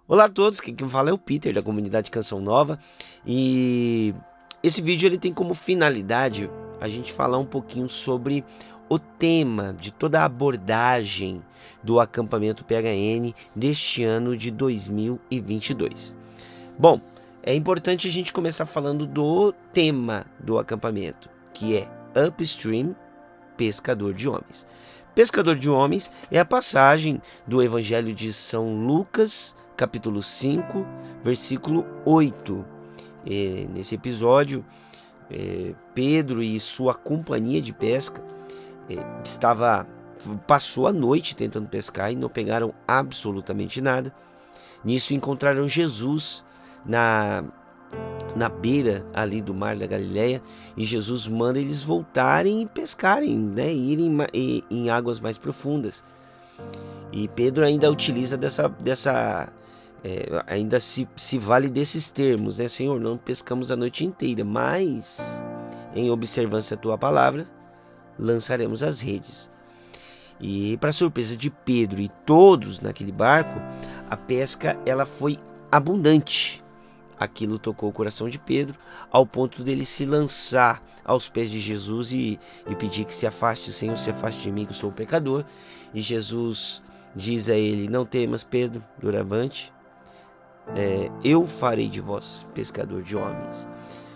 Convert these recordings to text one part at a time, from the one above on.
Olá a todos, quem fala é o Peter da comunidade Canção Nova e esse vídeo ele tem como finalidade a gente falar um pouquinho sobre o tema de toda a abordagem do acampamento PHN deste ano de 2022. Bom, é importante a gente começar falando do tema do acampamento, que é Upstream, Pescador de Homens. Pescador de Homens é a passagem do Evangelho de São Lucas, capítulo 5, versículo 8. Nesse episódio, Pedro e sua companhia de pesca passou a noite tentando pescar e não pegaram absolutamente nada. Nisso encontraram Jesus na beira ali do mar da Galileia, e Jesus manda eles voltarem e pescarem, né, irem em águas mais profundas. E Pedro ainda utiliza ainda se vale desses termos, né? Senhor, não pescamos a noite inteira, mas em observância à tua palavra, lançaremos as redes. E para surpresa de Pedro e todos naquele barco, a pesca ela foi abundante. Aquilo tocou o coração de Pedro, ao ponto dele se lançar aos pés de Jesus e pedir que se afaste, Senhor, se afaste de mim, que eu sou um pecador. E Jesus diz a ele: não temas, Pedro, doravante, eu farei de vós pescador de homens.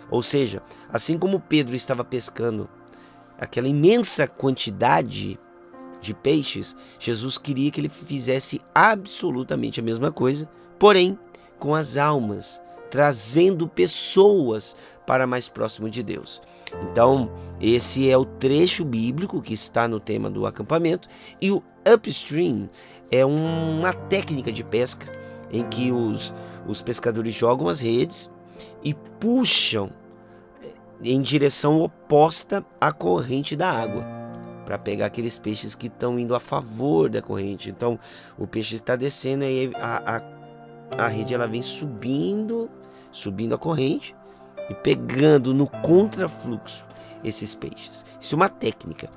Ou seja, assim como Pedro estava pescando aquela imensa quantidade de peixes, Jesus queria que ele fizesse absolutamente a mesma coisa, porém com as almas, trazendo pessoas para mais próximo de Deus. Então, esse é o trecho bíblico que está no tema do acampamento, e o upstream é uma técnica de pesca em que os pescadores jogam as redes e puxam em direção oposta à corrente da água, para pegar aqueles peixes que estão indo a favor da corrente. Então, o peixe está descendo e a rede ela vem subindo a corrente e pegando no contrafluxo esses peixes. Isso é uma técnica.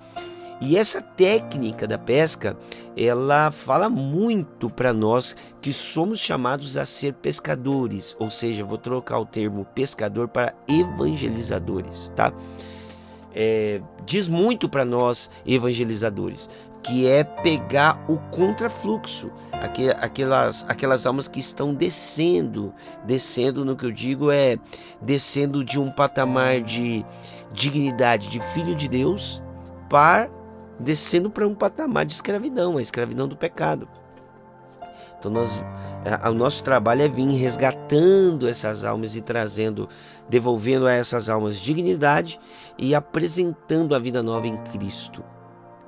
E essa técnica da pesca, ela fala muito para nós que somos chamados a ser pescadores, ou seja, vou trocar o termo pescador para evangelizadores, tá? Diz muito para nós evangelizadores, que é pegar o contrafluxo, aquelas almas que estão descendo no que eu digo descendo de um patamar de dignidade de filho de Deus, descendo para um patamar de escravidão, a escravidão do pecado. Então o nosso trabalho é vir resgatando essas almas e devolvendo a essas almas dignidade e apresentando a vida nova em Cristo,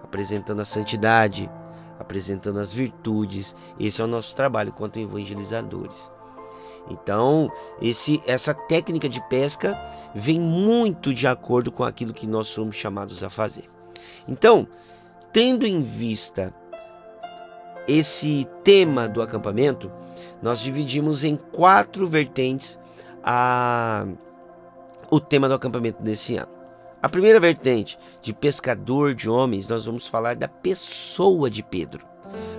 apresentando a santidade, apresentando as virtudes. Esse é o nosso trabalho quanto evangelizadores. Então, essa técnica de pesca vem muito de acordo com aquilo que nós somos chamados a fazer. Então, tendo em vista esse tema do acampamento, nós dividimos em 4 vertentes o tema do acampamento desse ano. A primeira vertente, de pescador de homens, nós vamos falar da pessoa de Pedro,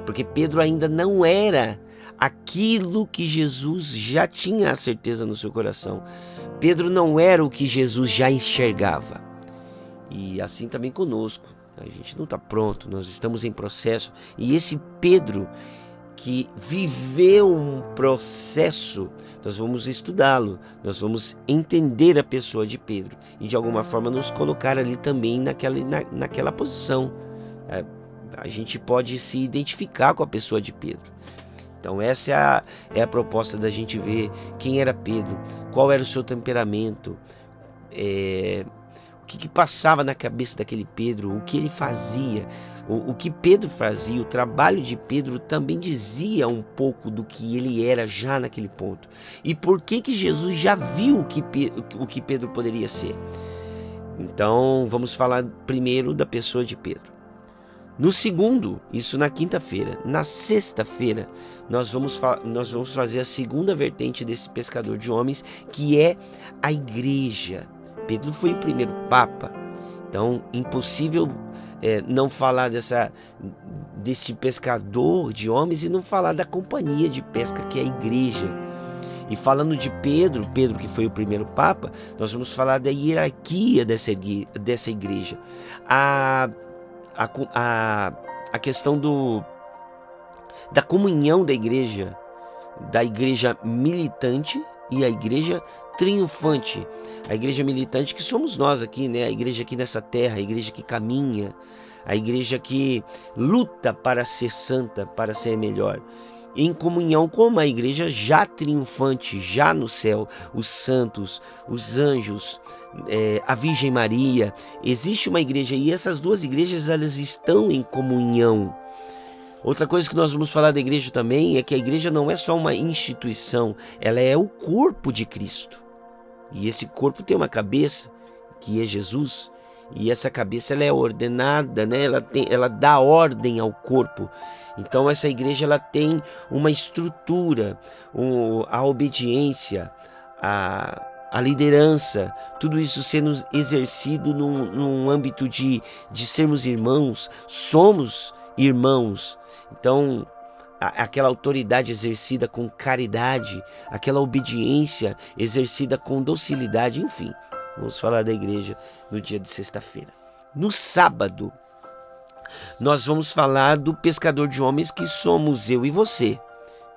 porque Pedro ainda não era aquilo que Jesus já tinha a certeza no seu coração. Pedro não era o que Jesus já enxergava. E assim também conosco. A gente não está pronto, nós estamos em processo. E esse Pedro que viveu um processo, nós vamos estudá-lo, nós vamos entender a pessoa de Pedro e de alguma forma nos colocar ali também naquela posição. A gente pode se identificar com a pessoa de Pedro. Então essa é a proposta da gente ver quem era Pedro, qual era o seu temperamento, o que passava na cabeça daquele Pedro, o que ele fazia, o que Pedro fazia. O trabalho de Pedro também dizia um pouco do que ele era já naquele ponto. E por que Jesus já viu o que Pedro poderia ser. Então vamos falar primeiro da pessoa de Pedro. No segundo, isso na quinta-feira. Na sexta-feira, nós vamos fazer a segunda vertente desse pescador de homens, que é a igreja. Pedro foi o primeiro papa, então impossível não falar desse pescador de homens e não falar da companhia de pesca que é a igreja. E falando de Pedro que foi o primeiro Papa, nós vamos falar da hierarquia dessa igreja. A questão da comunhão da igreja militante e a igreja triunfante. A igreja militante que somos nós aqui, né? A igreja aqui nessa terra, a igreja que caminha, a igreja que luta para ser santa, para ser melhor. Em comunhão com uma igreja já triunfante, já no céu, os santos, os anjos, a Virgem Maria. Existe uma igreja e essas duas igrejas elas estão em comunhão. Outra coisa que nós vamos falar da igreja também é que a igreja não é só uma instituição, ela é o corpo de Cristo. E esse corpo tem uma cabeça, que é Jesus, e essa cabeça ela é ordenada, né? Ela dá ordem ao corpo. Então essa igreja ela tem uma estrutura, a obediência, a liderança, tudo isso sendo exercido num âmbito de sermos irmãos, somos irmãos. Então aquela autoridade exercida com caridade, aquela obediência exercida com docilidade, enfim. Vamos falar da igreja no dia de sexta-feira. No sábado, nós vamos falar do pescador de homens que somos eu e você.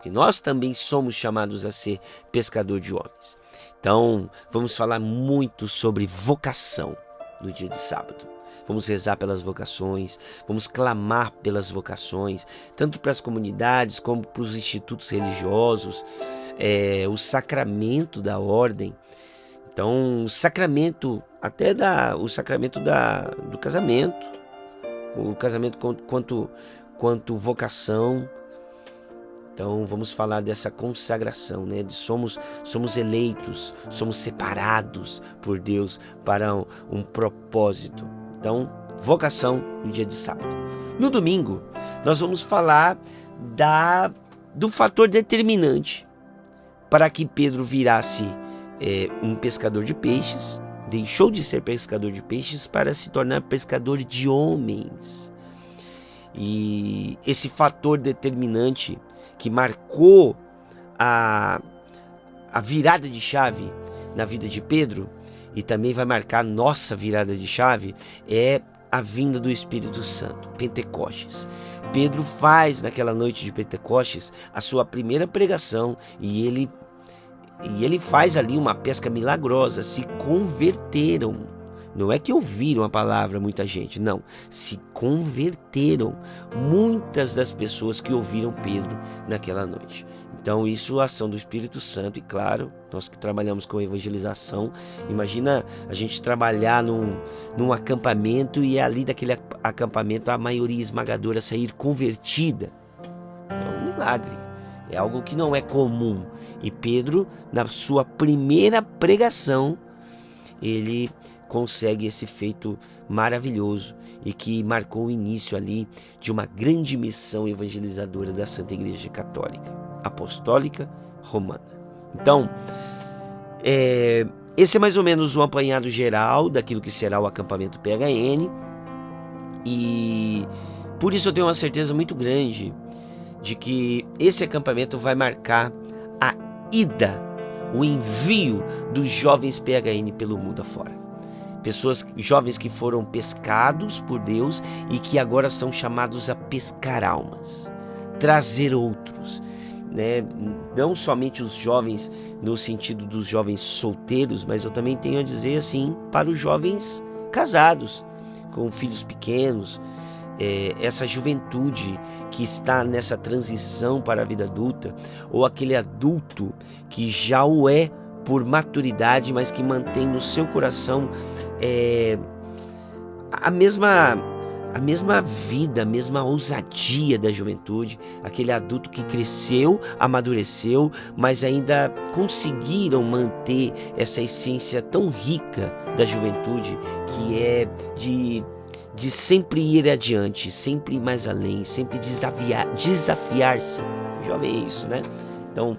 Que nós também somos chamados a ser pescador de homens. Então, vamos falar muito sobre vocação no dia de sábado. Vamos rezar pelas vocações, vamos clamar pelas vocações, tanto para as comunidades como para os institutos religiosos, o sacramento da ordem. Então, o sacramento, até o sacramento do casamento, o casamento quanto vocação. Então, vamos falar dessa consagração, né? Somos eleitos, somos separados por Deus para um propósito. Então, vocação no dia de sábado. No domingo, nós vamos falar do fator determinante para que Pedro virasse um pescador de peixes, deixou de ser pescador de peixes para se tornar pescador de homens. E esse fator determinante que marcou a virada de chave na vida de Pedro e também vai marcar a nossa virada de chave é a vinda do Espírito Santo, Pentecostes. Pedro faz naquela noite de Pentecostes a sua primeira pregação e ele faz ali uma pesca milagrosa, se converteram. Não é que ouviram a palavra muita gente, não. Se converteram muitas das pessoas que ouviram Pedro naquela noite. Então isso é a ação do Espírito Santo e claro, nós que trabalhamos com evangelização, imagina a gente trabalhar num acampamento e ali daquele acampamento a maioria esmagadora sair convertida. É um milagre, é algo que não é comum. E Pedro, na sua primeira pregação, ele consegue esse feito maravilhoso e que marcou o início ali de uma grande missão evangelizadora da Santa Igreja Católica, Apostólica, Romana. Então, esse é mais ou menos um apanhado geral daquilo que será o acampamento PHN e por isso eu tenho uma certeza muito grande de que esse acampamento vai marcar a ida, o envio dos jovens PHN pelo mundo afora. Jovens que foram pescados por Deus e que agora são chamados a pescar almas, trazer outros, né? Não somente os jovens no sentido dos jovens solteiros, mas eu também tenho a dizer assim para os jovens casados, com filhos pequenos, essa juventude que está nessa transição para a vida adulta, ou aquele adulto que já o é por maturidade, mas que mantém no seu coração a mesma vida, a mesma ousadia da juventude, aquele adulto que cresceu, amadureceu, mas ainda conseguiram manter essa essência tão rica da juventude, que é de sempre ir adiante, sempre ir mais além, sempre desafiar-se. Jovem é isso, né? Então,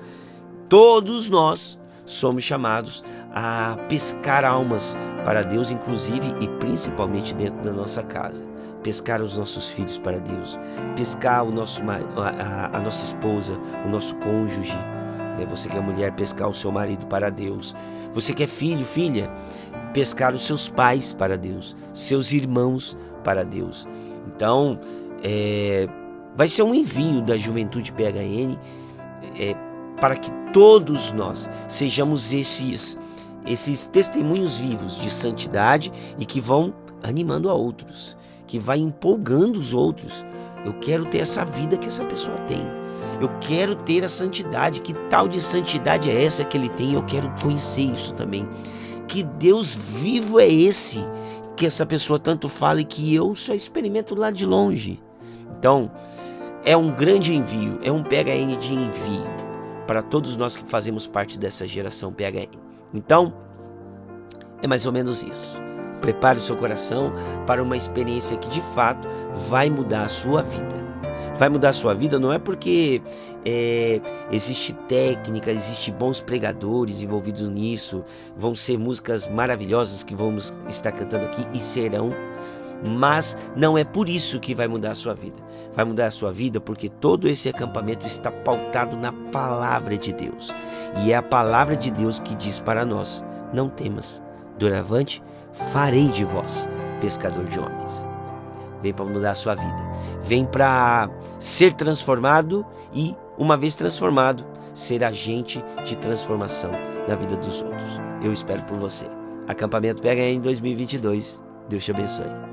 todos nós somos chamados a pescar almas para Deus, inclusive e principalmente dentro da nossa casa. pescar os nossos filhos para Deus, pescar a nossa esposa, o nosso cônjuge. Você que é mulher, pescar o seu marido para Deus. Você que é filho, filha, pescar os seus pais para Deus, seus irmãos para Deus. Então, vai ser um envio da Juventude PHN para que todos nós sejamos esses testemunhos vivos de santidade e que vão animando a outros, que vai empolgando os outros. Eu quero ter essa vida que essa pessoa tem. Eu quero ter a santidade. Que tal de santidade é essa que ele tem? Eu quero conhecer isso também. Que Deus vivo é esse que essa pessoa tanto fala e que eu só experimento lá de longe? Então, é um grande envio, é um PHN de envio para todos nós que fazemos parte dessa geração PHN. Então, é mais ou menos isso. Prepare o seu coração para uma experiência que de fato vai mudar a sua vida. Vai mudar a sua vida não é porque existe técnica, existe bons pregadores envolvidos nisso, vão ser músicas maravilhosas que vamos estar cantando aqui e serão, mas não é por isso que vai mudar a sua vida. Vai mudar a sua vida porque todo esse acampamento está pautado na palavra de Deus. E é a palavra de Deus que diz para nós: não temas, doravante farei de vós pescador de homens. Vem para mudar a sua vida. Vem para ser transformado e, uma vez transformado, ser agente de transformação na vida dos outros. Eu espero por você. Acampamento PHN 2022. Deus te abençoe.